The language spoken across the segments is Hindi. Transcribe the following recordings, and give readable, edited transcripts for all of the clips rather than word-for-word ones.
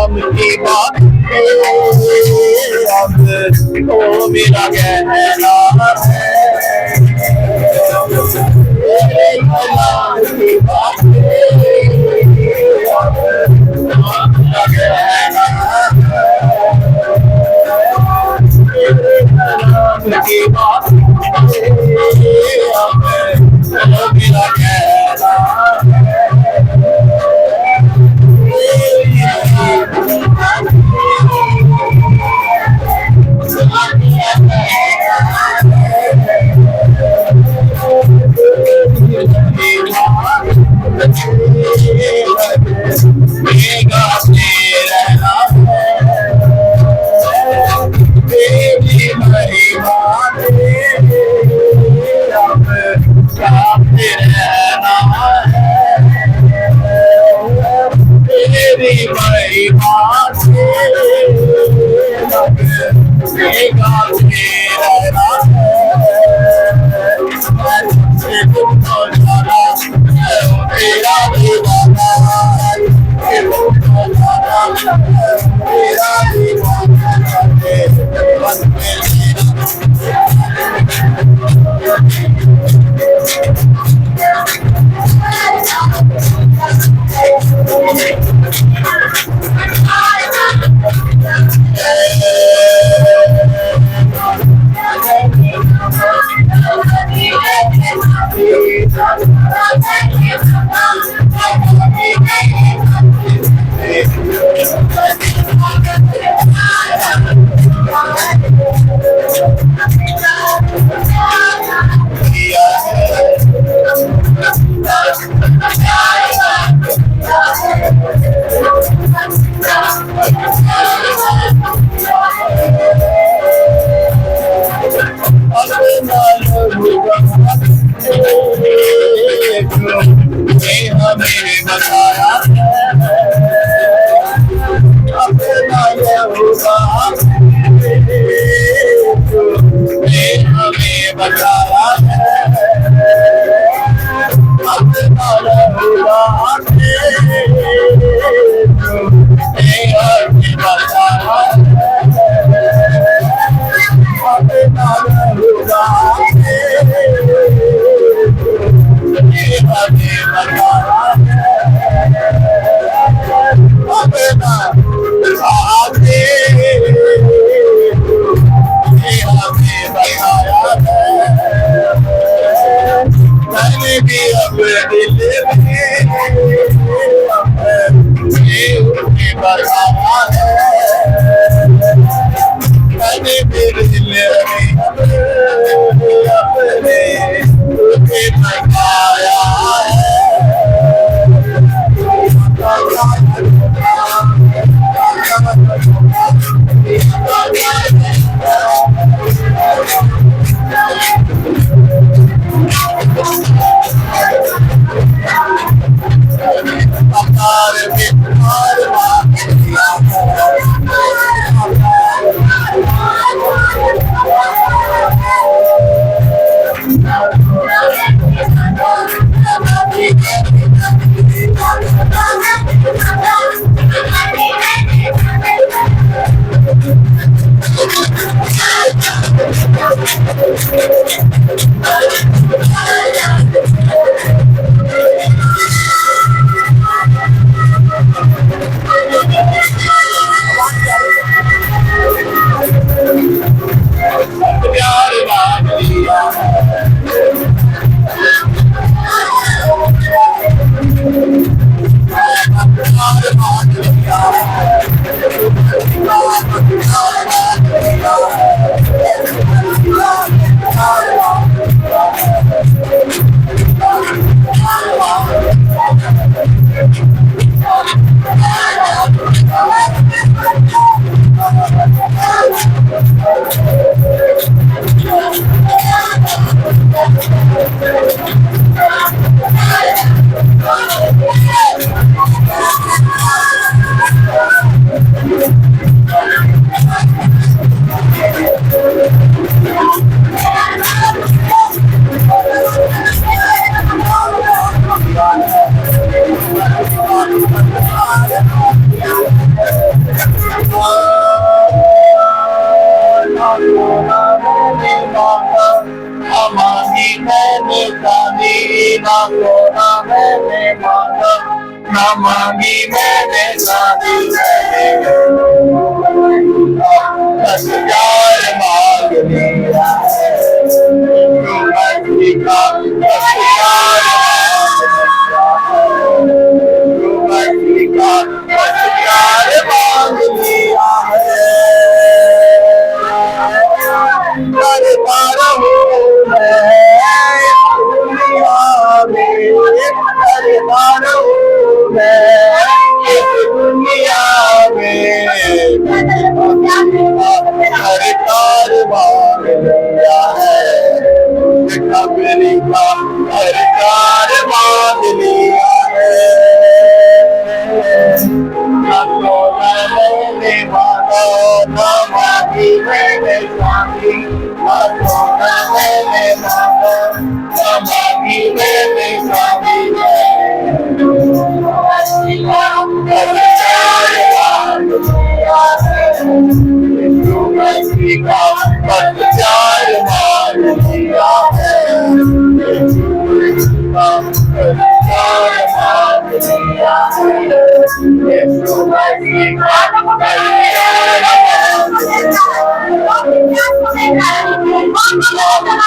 नाम की बात अब तो मेरा कहना है नाम की बात अब मेरा कहना नाम की बात अब तो मेरा कहना तेरा बताया अपना रहुआ मांगी मैंने शादी बस प्यार मांग लिया का बस प्यार का बस प्यार मांग लिया करता रहूं मैं दुनिया में करता रहूं दुनिया में सरकार मांग लिया है मेरी का सरकार मांग लिया है मैंने मांगा न मांगी मैंने स्वामी मैंने मांगा न मांगी मैंने स्वामी प्यार मान लिया है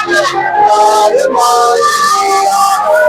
प्यार मान लिया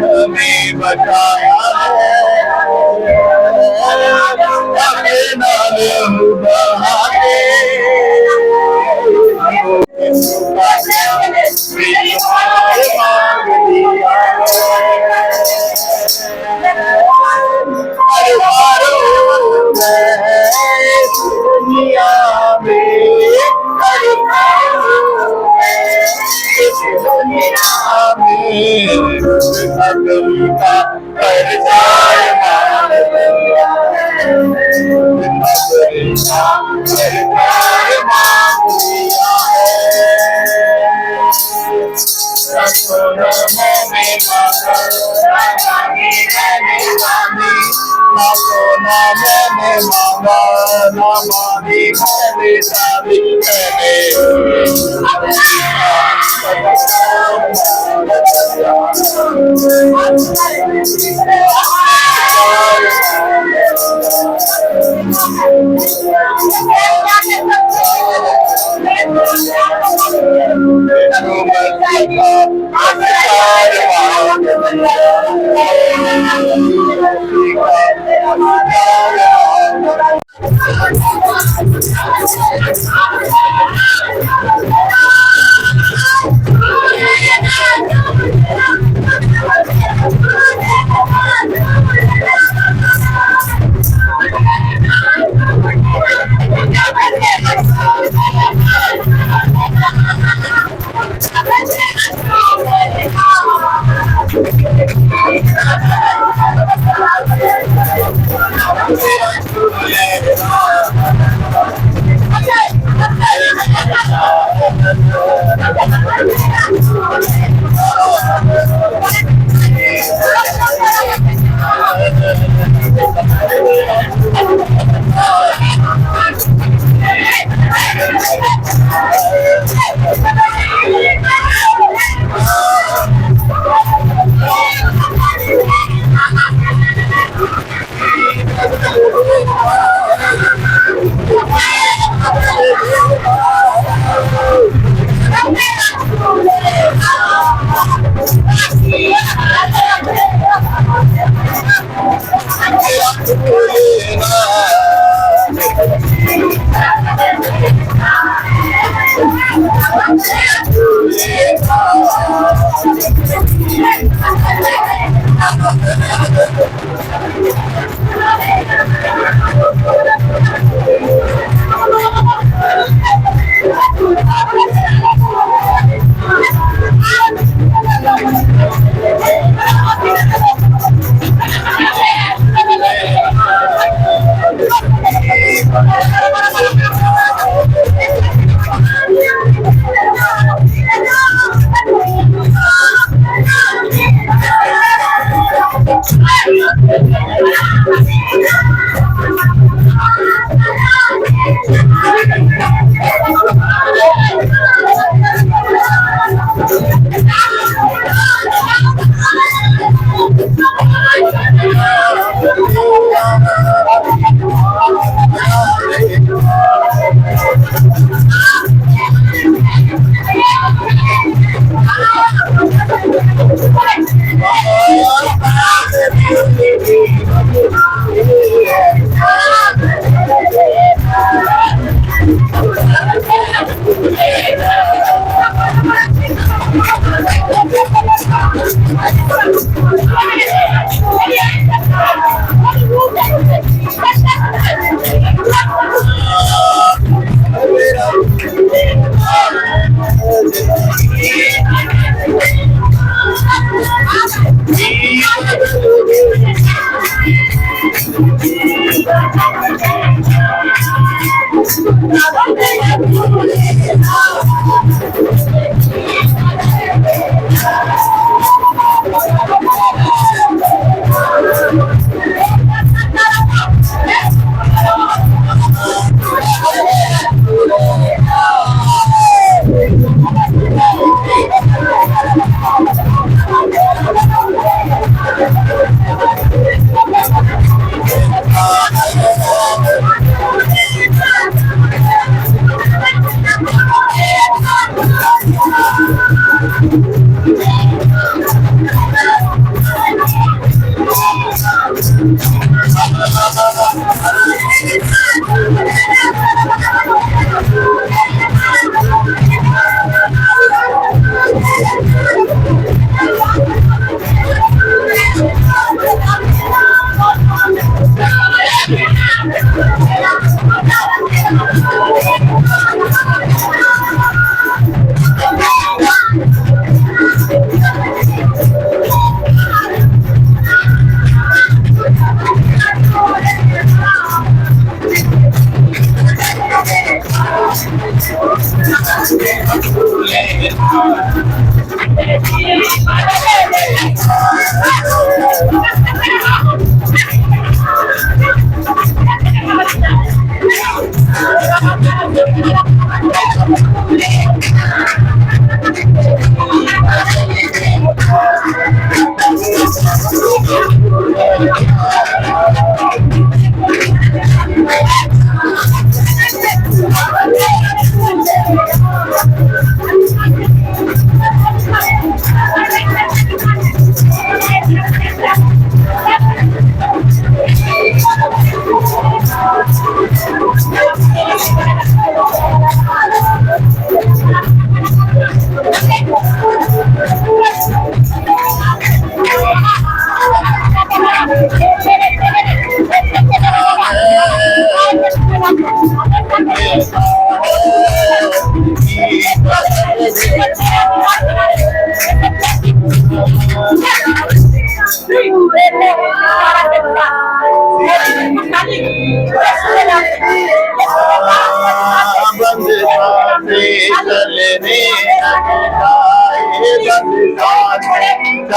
हमें बचाया अपने नाल बहाके मांग दिया दुनिया में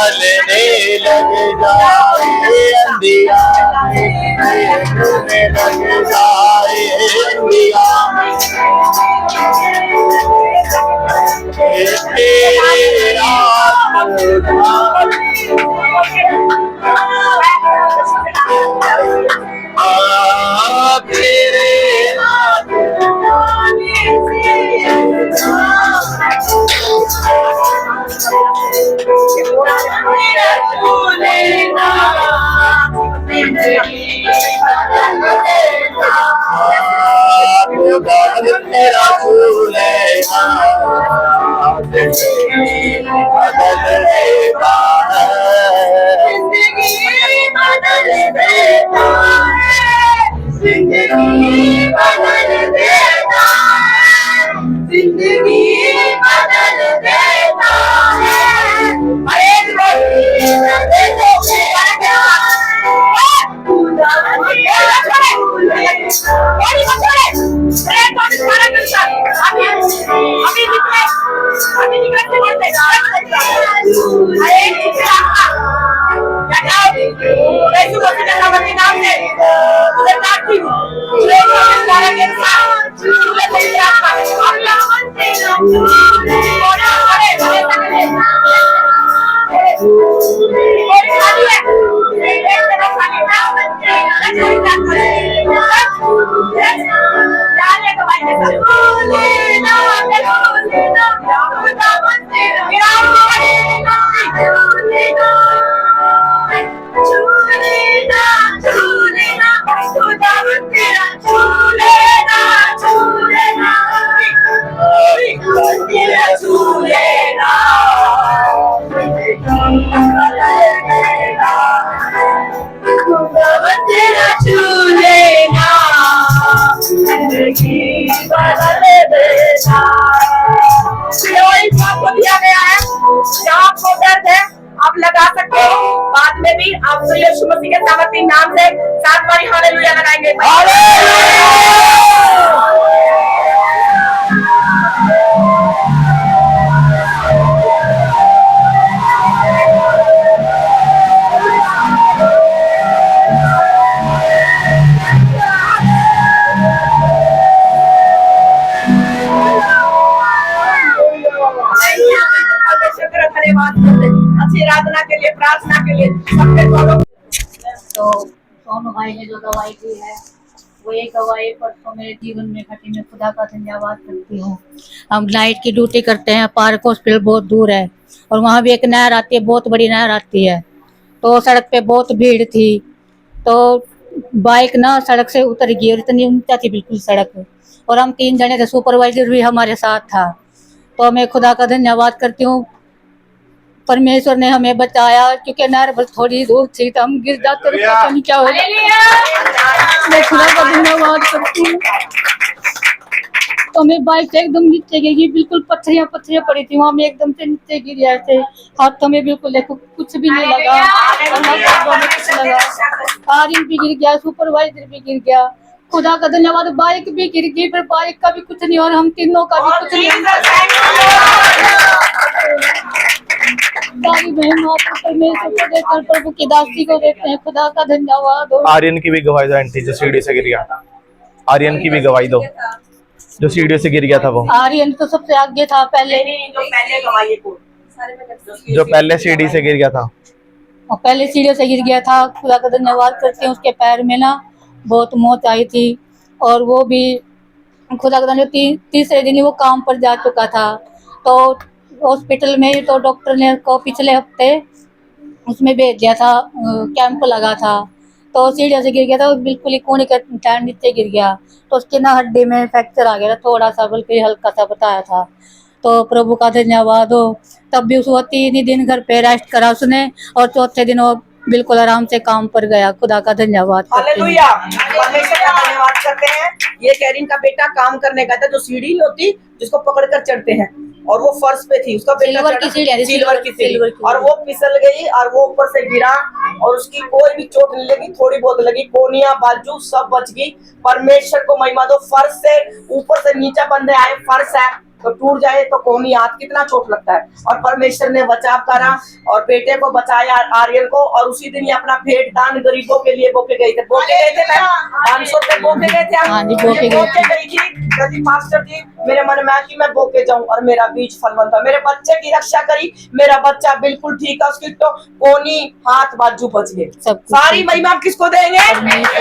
चलने लग जाए अंधिया लग जाए अंधिया तेरे तेरा झूलेगा बदल देता है जिंदगी बदल देता है जिंदगी बदल देता है जिंदगी बदल देता है लगाएंगे। धन्यवाद करते अच्छी आराधना के लिए, प्रार्थना के लिए सबके द्वारा। तो सोनू भाई ने जो दवाई दी है वो एक दवाई परसों मेरे जीवन में घटी। मैं खुदा का धन्यवाद करती हूँ। हम नाइट की ड्यूटी करते हैं, पार्क हॉस्पिटल बहुत दूर है और वहाँ भी एक नहर आती है, बहुत बड़ी नहर आती है। तो सड़क पे बहुत भीड़ थी, तो बाइक ना सड़क से उतर गई और इतनी ऊंचा थी बिल्कुल सड़क, और हम 3 जने थे, सुपरवाइजर भी हमारे साथ था। तो मैं खुदा का धन्यवाद करती हूँ, परमेश्वर ने हमें बचाया, क्योंकि नहर बस थोड़ी दूर थी तो हम गिर जाते तो पता नहीं क्या हो जाता। मैं खुदा का धन्यवाद करती हूँ। तो मैं बाइक से एकदम नीचे गिरी, बिल्कुल पत्थरियां पड़ी थी वहाँ, में एकदम से नीचे गिरी ऐसे। हाथों में बिल्कुल देखो कुछ भी नहीं लगा, कुछ लगा। आर्यन भी गिर गया, सुपरवाइजर भी गिर गया। खुदा का धन्यवाद, बाइक भी गिर गई, पर बाइक का भी कुछ नहीं और हम तीनों का भी कुछ नहीं। सारी महिमा परमेश्वर को देकर प्रभु की दासी को देते हैं। खुदा का धन्यवाद हो। आर्यन की भी गवाही दो आंटी, जो सीढ़ी से गिर गया। आर्यन की भी गवाही दो, जो सीढ़ी से गिर गया था वो। आर्यन तो सबसे आगे था पहले, जो पहले सीढ़ी से गिर गया था, और पहले सीढ़ी से गिर गया था। खुदा का धन्यवाद करते हैं, उसके पैर में ना बहुत मोच आई थी, और वो भी खुदा का धन्यवाद तीसरे दिन ही वो काम पर जा चुका था। तो हॉस्पिटल में तो डॉक्टर ने को पिछले हफ्ते उसमें भेज दिया था, कैंप लगा था। तो सीढ़ी से गिर गया था, बिल्कुल ही कोने के टायर नीचे गिर गया, तो उसकी ना हड्डी में फ्रैक्चर आ गया था थोड़ा सा, बल्कि हल्का सा बताया था। तो प्रभु का धन्यवाद हो, तब भी उसको 3 ही दिन घर पे रेस्ट करा उसने, और चौथे दिन वो बिल्कुल आराम से काम पर गया। खुदा का धन्यवाद करते हैं। हालेलुया, परमेश्वर का धन्यवाद करते हैं। ये कैरिन का बेटा काम करने गया था, जो सीढ़ी होती जिसको पकड़कर चढ़ते हैं, और वो फर्श पे थी, उसका बेटा सिल्वर की सीढ़ी, और वो फिसल गई और वो ऊपर से गिरा, और उसकी कोई भी चोट नहीं लगी, थोड़ी बहुत लगी, कोनिया बाजू सब बच गई। परमेश्वर को महिमा दो। फर्श से ऊपर से नीचे बंदे आए, फर्श है तो टूट जाए तो कोनी हाथ कितना चोट लगता है, और परमेश्वर ने बचाव करा और बेटे को बचाया, आर्यन को। और उसी दिन ही अपना भेंट दान गरीबों के लिए बोके गए थे। 500 रुपए बोके गए थे, बोके गई थी यदि पास्टर जी मेरे मन में कि मैं बोके जाऊं, और मेरा बीज फलवंत था। मेरे बच्चे की रक्षा करी, मेरा बच्चा बिल्कुल ठीक है, उसकी तो कोनी हाथ बाजू बच गए। सारी महिमा किसको देंगे?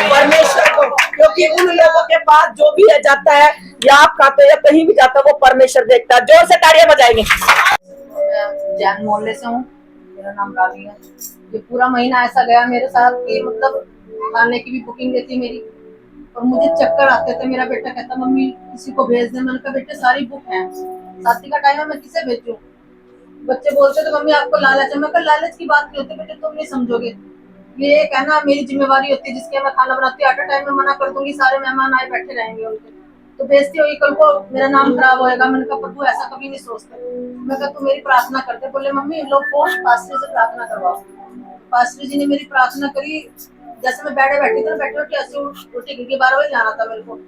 परमेश्वर को, क्योंकि उन लोगों के पास जो भी है जाता है, या आप खाते हैं या कहीं भी जाता है, वो परमेश्वर देखता है। जोर से तालियां बजाएंगे। जैन मोहल्ले से हूँ, मेरा नाम रानी है। ये पूरा महीना ऐसा गया मेरे साथ कि मतलब खाने की भी बुकिंग थी मेरी, और मुझे चक्कर आते थे। मेरा बेटा कहता मम्मी किसी को भेज दे। मैंने कहा बेटे सारी बुक है, शादी का टाइम है, मैं किसे भेजूं? बच्चे बोलते थे मम्मी आपको लालच है। मैं कहा लालच की बात नहीं होती बेटे, तुम नहीं समझोगे। ये एक है ना मेरी जिम्मेवारी होती है, जिसके मैं खाना बनाती हूँ, आटा टाइम में मना कर दूंगी, सारे मेहमान आए बैठे रहेंगे उनके, तो बेइज्जती होगी, कल को मेरा नाम खराब होएगा। मैंने कहा प्रभु ऐसा कभी नहीं सोचते। मैं कहा तू मेरी प्रार्थना करते। बोले मम्मी लोग को पास्टर से प्रार्थना करवाओ। पास्टर जी ने मेरी प्रार्थना करी। जैसे मैं बैठे बैठी थी, बैठे ऐसे उठी, क्योंकि 12 बजे जाना था मेरे को।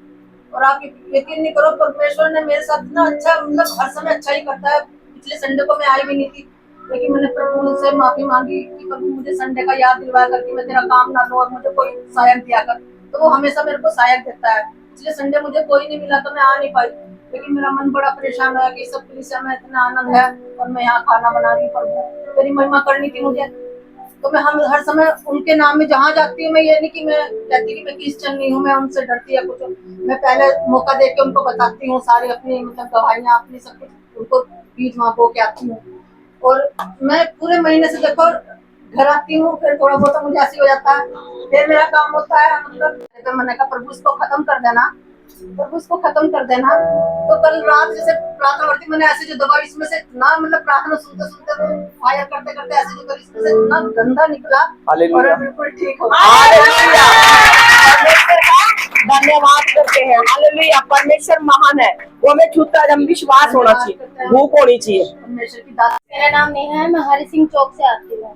और आप यकीन नहीं करो, परमेश्वर ने मेरे साथ ना अच्छा, मतलब हर समय अच्छा ही करता है। पिछले संडे को मैं आई भी नहीं थी, लेकिन मैंने प्रभु से माफी मांगी कि प्रभु मुझे संडे का याद दिलवा कर कि मैं तेरा काम ना लूं, और मुझे कोई सहायक दिया कर। तो वो हमेशा मेरे को सहायक देता है। पिछले संडे मुझे कोई नहीं मिला तो मैं आ नहीं पाई, लेकिन मेरा मन बड़ा परेशान हुआ कि सब कलीसिया में इतना आनंद है और मैं यहाँ खाना बना रही हूँ। प्रभु तेरी महिमा करनी थी मुझे, तो मैं हम हर समय उनके नाम में जहाँ जाती हूँ, मैं ये नहीं कि मैं कहती कि मैं क्रिश्चियन नहीं हूँ, मैं उनसे डरती या कुछ। मैं पहले मौका दे के उनको बताती हूँ सारी अपनी मतलब गवाहियाँ अपनी सब कुछ, उनको बीज वहाँ बो के आती हूँ। और मैं पूरे महीने से देखो घर आती हूँ, फिर थोड़ा बहुत मुझे ऐसे हो जाता है, फिर मेरा काम होता है मतलब। तो मैंने कहा प्रभु इसको खत्म कर देना, प्रभु इसको खत्म कर देना। तो कल रात जैसे प्रार्थना करती, मैंने ऐसे जो दवा इसमें से ना, मतलब प्रार्थना सुनते सुनते फायर करते करते ऐसे जो कर इसमें से ना गंदा निकला, और बिल्कुल ठीक हो गया। धन्यवाद करते हैं। हालेलुया, परमेश्वर महान है, वो हमें छूता है, हम विश्वास होना चाहिए, भूख होनी चाहिए। परमेश्वर की दात। मेरा नाम नेहा है, मैं हरि सिंह चौक से आती हूँ।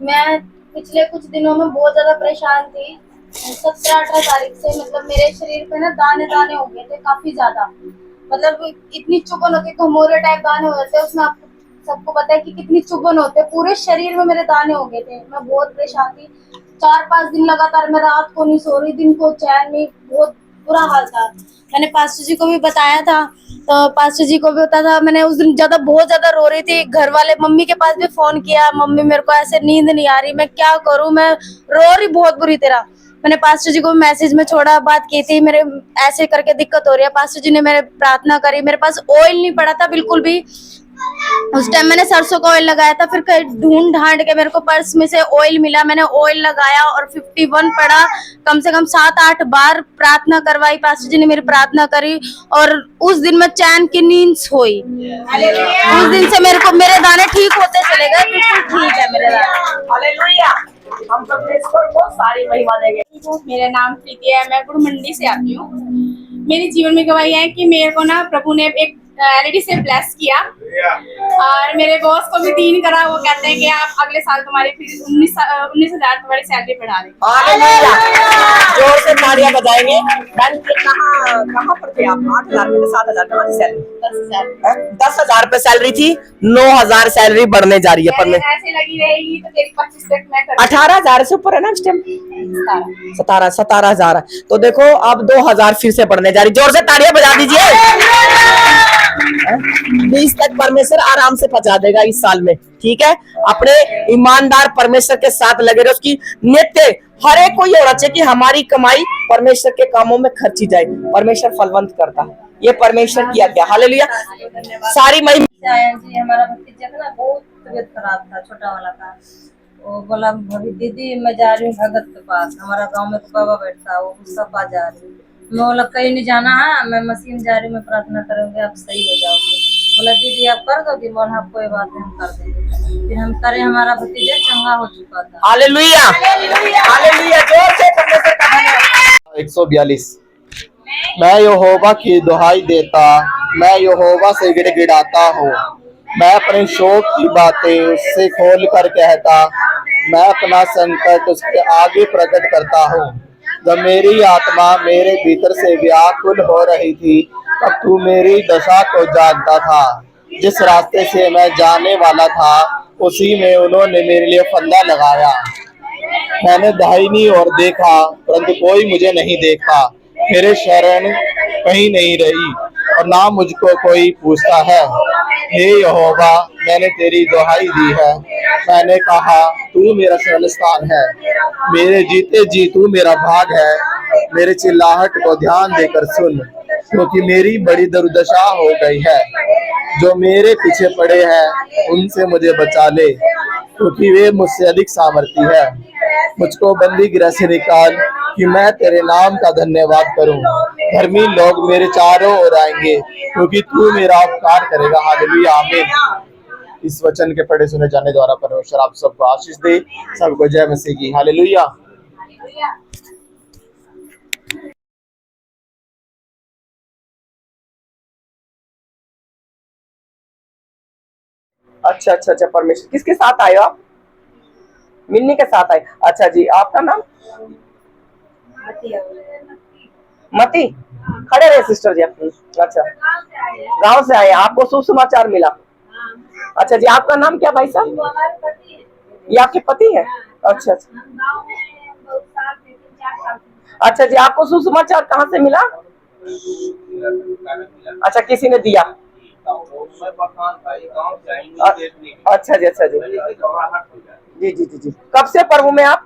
मैं पिछले कुछ दिनों में बहुत ज्यादा परेशान थी। 17-18 तारीख से मतलब मेरे शरीर पे ना दाने दाने हो गए थे काफी ज्यादा। मतलब इतनी चुभन होती, घमोरे टाइप दाने हो जाते हैं उसमें। आपको सबको पता है कि कितनी चुभन होते हैं, पूरे शरीर में मेरे दाने हो गए थे। मैं बहुत परेशान थी, 4-5 दिन लगातार मैं रात को नहीं सो रही, दिन को चैन नहीं, बहुत बुरा हाल था। मैंने पास्टर जी को भी बताया था, तो पास्टर जी को भी बताया था। मैंने उस दिन बहुत ज्यादा रो रही थी। घर वाले, मम्मी के पास भी फोन किया, मम्मी मेरे को ऐसे नींद नहीं आ रही, मैं क्या करूं, मैं रो रही बहुत बुरी तरह। मैंने पास्टर जी को मैसेज में छोड़ा, बात की थी, मेरे ऐसे करके दिक्कत हो रही है। पास्टर जी ने मेरे प्रार्थना करी, मेरे पास ऑयल नहीं पड़ा था बिल्कुल भी। उस टाइम मैंने सरसों का ऑयल लगाया था, फिर कहीं ढूंढ ढांड के मेरे को पर्स में से ऑयल मिला, मैंने ऑयल लगाया और 51 पड़ा। कम से कम 7-8 बार प्रार्थना करवाई, पास्टर जी ने मेरी प्रार्थना करी और उस दिन मैं चैन की नींद सोई। उस दिन से मेरे दाने ठीक होते चले गए, बिल्कुल ठीक है मेरे दाने। हालेलुया। हम सब ईश्वर को सारी महिमा देंगे। मेरा नाम प्रीति है, मैं गुड़ मंडी से आती हूँ। मेरे जीवन में गवाही है कि मेरे को ना प्रभु ने एक एलईडी से ब्लेस किया और मेरे बॉस को भी 3 करा। वो कहते हैं कि आप अगले साल तुम्हारी फिर 19,000 तुम्हारी सैलरी बढ़ा देंगे। हालेलुया। जोर से तालियां बजाएंगे। बैंक के कहाँ पर थे आप? 8,000 में 7,000 कहाँ से सैलरी? 10,000 पे सैलरी थी, 9,000 सैलरी बढ़ने जा रही है। पर ऐसे लगी रहेगी तो तेरी 25 तक मैं कर 18,000 से ऊपर है ना इस टाइम? 17,000। तो देखो अब 2,000 फिर से बढ़ने जा रही। जोर से तालियां बजा दीजिए। 20 तक परमेश्वर आराम से पहुंचा देगा इस साल में। ठीक है, अपने ईमानदार परमेश्वर के साथ लगे रहो। उसकी नित्य हर एक को ये होना चाहिए कि हमारी कमाई परमेश्वर के कामों में खर्ची जाए। परमेश्वर फलवंत करता है, ये परमेश्वर की आज्ञा। हालेलुया। सारी महिमा। जी हमारा भतीजा था ना, बहुत तबीयत खराब था, छोटा वाला था। वो बोला भाभी दीदी मैं जा रही हूँ भगत के पास, हमारा गांव में तो बाबा बैठता है, वो सब आ जा रही। मैं बोला कहीं नहीं जाना है, मैं मशीन जा रही हूँ, मैं प्रार्थना करूंगी आप सही हो जाओगे। बोला दीदी आप कर दोगी? बोला हाँ कोई बात नहीं, हम कर देंगे। फिर हम करे, हमारा भतीजा चंगा हो चुका था। हालेलुया। हालेलुया। जोर से परमेश्वर का धन्यवाद। 142। मैं यहोवा की दुहाई देता, मैं यहोवा से गिड़गिड़ाता हूँ। मैं अपने शोक की बातें उससे खोल कर कहता, मैं अपना संकट उसके आगे प्रकट करता हूँ। जब मेरी आत्मा मेरे भीतर से व्याकुल हो रही थी, तब तू मेरी दशा को जानता था। जिस रास्ते से मैं जाने वाला था, उसी में उन्होंने मेरे लिए फंदा लगाया। मैंने दाहिनी ओर देखा, परंतु कोई मुझे नहीं देखा। मेरे शरण कहीं नहीं रही और ना मुझको कोई पूछता है। हे यहोवा, मैंने तेरी दुहाई दी है। मैंने कहा तू मेरा शरण स्थान है, मेरे जीते जी तू मेरा भाग है। मेरे चिल्लाहट को ध्यान देकर सुन, क्योंकि मेरी बड़ी दुर्दशा हो गई है। जो मेरे पीछे पड़े हैं उनसे मुझे बचा ले, क्योंकि वे मुझसे अधिक सामर्थी है। मुझको बंदी गृह से निकाल कि मैं तेरे नाम का धन्यवाद करूं। धर्मी लोग मेरे चारों ओर आएंगे, क्योंकि तू मेरा उपकार करेगा। हालेलुया। आमीन। इस वचन के पढ़े सुने जाने द्वारा परमेश्वर आप सबको आशीष दे। सबको जय मसीह की। हालेलुया। अच्छा अच्छा अच्छा। परमेश्वर किसके साथ आए हो आप? मिन्नी के साथ आए। अच्छा जी, आपका नाम? मती। खड़े रहे सिस्टर जी अपनी। अच्छा, गांव से आए, आपको शुभ समाचार मिला। अच्छा जी, आपका नाम क्या भाई साहब? ये आपके पति है? अच्छा अच्छा। अच्छा जी, आपको शुभ समाचार कहाँ से मिला? अच्छा, किसी ने दिया। अच्छा जी, अच्छा जी जी जी जी जी। कब से प्रभु में आप?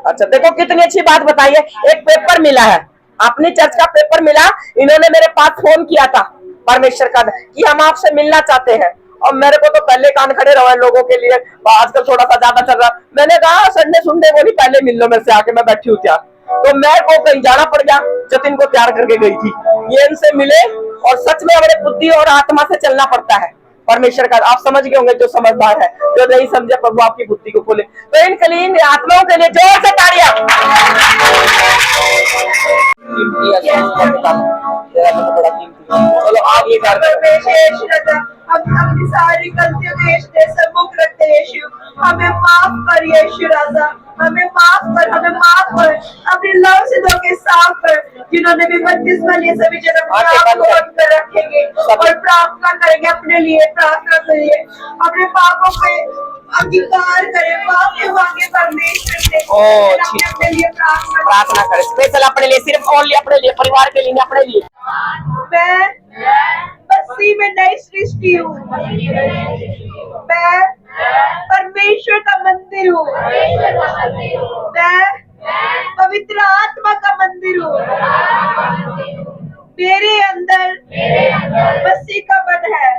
अच्छा, देखो कितनी अच्छी बात बताइए। एक पेपर मिला है, अपनी चर्च का पेपर मिला। इन्होंने मेरे पास फोन किया था परमेश्वर का कि हम आपसे मिलना चाहते हैं। और मेरे को तो पहले कान खड़े रहो लोगों के लिए, आजकल थोड़ा सा ज्यादा चल रहा। मैंने कहा संडे सुनडे को नहीं, पहले मिल लो मेरे से आके, मैं बैठी हूँ क्या। तो मेरे को कहीं जाना पड़ गया, जतिन को तैयार करके गई थी। ये इनसे मिले और सच में हमारे बुद्धि और आत्मा से चलना पड़ता है परमेश्वर का। आप समझ गए होंगे, जो समझदार है, जो नहीं समझे प्रभु आपकी बुद्धि को खोले। तो इनके लिए, इन आत्माओं के लिए जोर से तालियां। चलो आगे हम अपनी सारी गलतियों को यीशु के सम्मुख रखते हैं। यीशु हमें माफ कर यीशु राजा, हमें माफ कर, हमें माफ कर, अपने लव से धो के साफ कर। जिन्होंने भी बपतिस्मा लिए सभी जन अपने आप को अंदर रखेंगे और प्रार्थना करेंगे अपने लिए, प्रार्थना करिए अपने पापों पे अंगीकार करें, माफी मांगे परमेश्वर से। अपने लिए प्रार्थना करें, स्पेशल अपने लिए, सिर्फ ओनली अपने लिए, परिवार के लिए, अपने लिए। मैं मसीह में नई सृष्टि हूँ, मैं परमेश्वर का मंदिर हूँ, मैं पवित्र आत्मा का मंदिर हूँ, मेरे अंदर मसीह का मन है,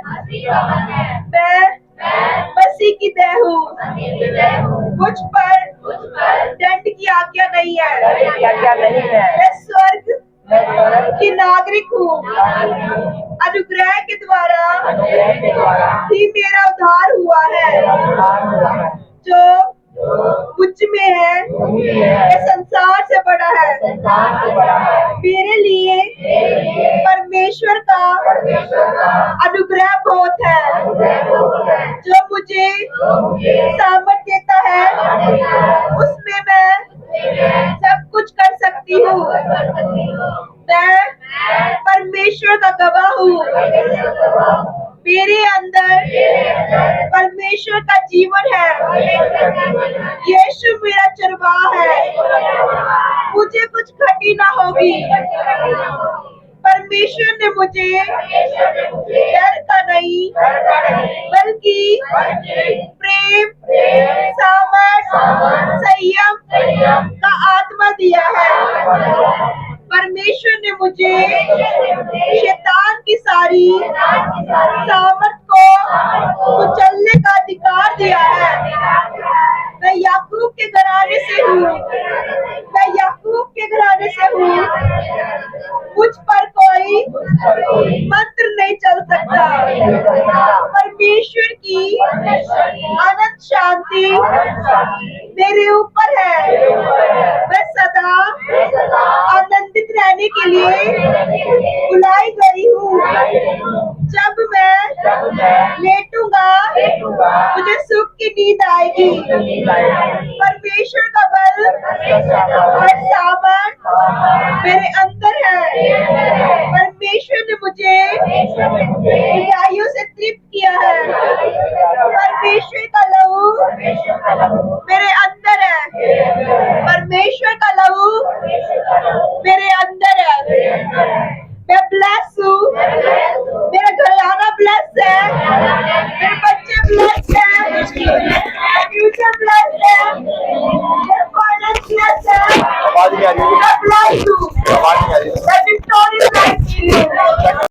मैं मसीह की देह हूँ, मुझ पर दंड की आज्ञा नहीं है, मैं स्वर्ग की नागरिक हूँ, अनुग्रह के द्वारा ही मेरा उद्धार हुआ है, जो मुझ में है ये संसार से बड़ा है। मेरे लिए परमेश्वर का अनुग्रह बहुत है, जो मुझे सामर्थ देता है, उसमें मैं सब कुछ कर सकती हूँ। मैं परमेश्वर का गवाह हूँ, मेरे अंदर परमेश्वर का जीवन है, यीशु मेरा चरवाहा है, मुझे कुछ घटी ना होगी। परमेश्वर ने मुझे डर का नहीं बल्कि प्रेम, सामर्थ, संयम का आत्मा दिया है। परमेश्वर ने मुझे शैतान की सारी सामर्थ को कुचलने का अधिकार दिया है। मैं याकूब के घराने से हूँ, मैं याकूब के घराने से हूँ, मुझ पर कोई मंत्र नहीं चल सकता। परमेश्वर की अनंत शांति मेरे ऊपर है, मैं सदा आनंदित रहने के लिए बुलाई गई हूँ। जब मैं लेटूंगा मुझे सुख की नींद आएगी। परमेश्वर का बल और सामर्थ मेरे अंदर है। परमेश्वर ने मुझे दीर्घायु से तृप्त किया है। परमेश्वर का लहू मेरे अंदर है, परमेश्वर का लहू मेरे अंदर है। मैं ब्लेस हूँ, मेरा घराना ब्लेस है, मेरे बच्चे ब्लेस है, मेरा फ्यूचर ब्लेस है, मेरा फाइनेंस ब्लेस है। आवाज नहीं आ रही है, मैं ब्लेस हूँ, आवाज नहीं आ रही है। मैं विक्टोरियस हूँ।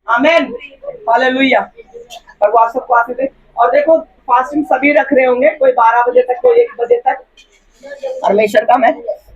आमेन, हालेलुया। और वो आप सबको आशीष दे। और देखो फास्टिंग सभी रख रहे होंगे, कोई 12 बजे तक, कोई 1 बजे तक। परमेश्वर का मैं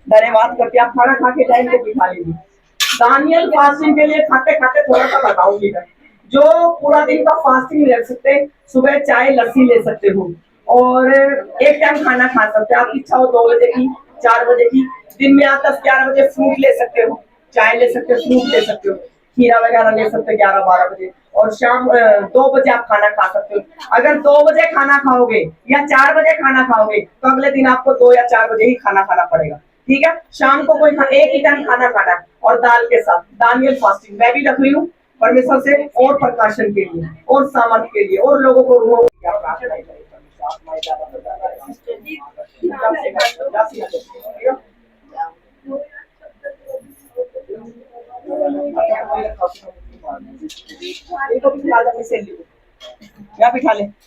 धन्यवाद करके आप खाना खा के जाएंगे भी खा लीजिए। दानियल फास्टिंग के लिए खाते खाते थोड़ा सा बताऊंगी मैं। जो पूरा दिन का फास्टिंग रह सकते, सुबह चाय लस्सी ले सकते हो और एक टाइम खाना खा सकते हो। आपकी इच्छा हो 2 बजे की, 4 बजे की, दिन में आप 10-11 बजे फ्रूट ले सकते हो, चाय ले सकते हो, फ्रूट ले सकते हो, खीरा वगैरह ले सकते हो 11-12 बजे। और शाम 2 बजे आप खाना खा सकते हो। अगर 2 बजे खाना खाओगे या 4 बजे खाना खाओगे तो अगले दिन आपको 2 या 4 बजे ही खाना खाना पड़ेगा। ठीक है, शाम को कोई एक ही टाइम खाना खाना है और दाल के साथ। दानियल फास्टिंग मैं भी रख रही हूँ परमेश्वर से और प्रकाशन के लिए और सामर्थ के लिए और लोगों को रूहों की प्रार्थना करें। यहाँ बिठा ले।